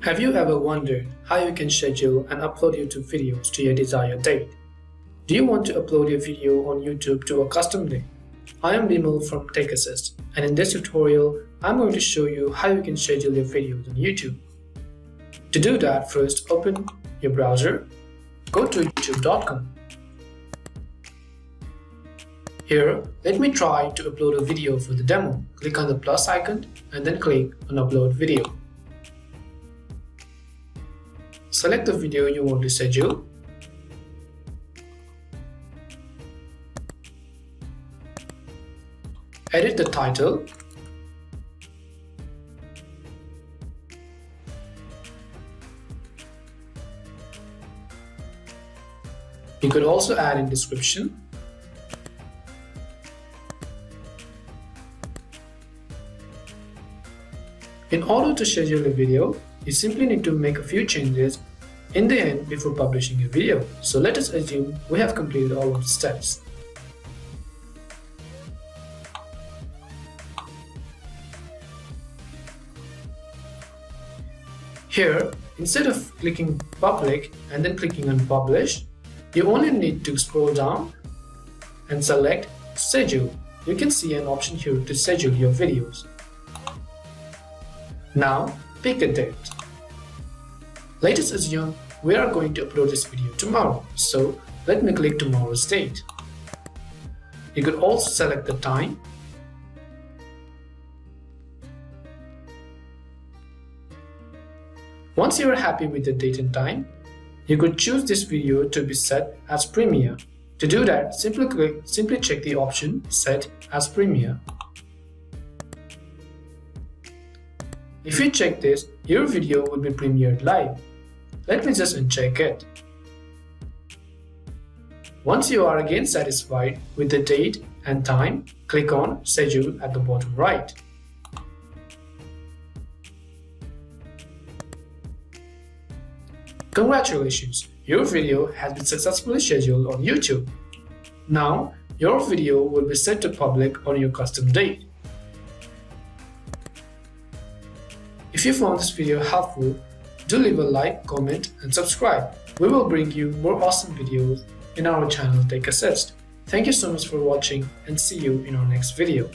Have you ever wondered how you can schedule and upload YouTube videos to your desired date? Do you want to upload your video on YouTube to a custom date? I am Bimal from Tech Assist, and in this tutorial, I'm going to show you how you can schedule your videos on YouTube. To do that, first open your browser, go to youtube.com. Here, let me try to upload a video for the demo. Click on the plus icon and then click on Upload Video. Select the video you want to schedule. Edit the title. You could also add in description. In order to schedule a video, you simply need to make a few changes in the end before publishing your video. So let us assume we have completed all of the steps. Here, instead of clicking public and then clicking on publish, you only need to scroll down and select schedule. You can see an option here to schedule your videos. Now, pick a date. Let us assume we are going to upload this video tomorrow, so let me click tomorrow's date. You could also select the time. Once you are happy with the date and time, you could choose this video to be set as premiere. To do that, simply check the option Set as Premiere. If you check this, your video will be premiered live. Let me just uncheck it. Once you are again satisfied with the date and time, click on Schedule at the bottom right. Congratulations! Your video has been successfully scheduled on YouTube. Now, your video will be set to public on your custom date. If you found this video helpful, do leave a like, comment, and subscribe. We will bring you more awesome videos in our channel Tech Assist. Thank you so much for watching and see you in our next video.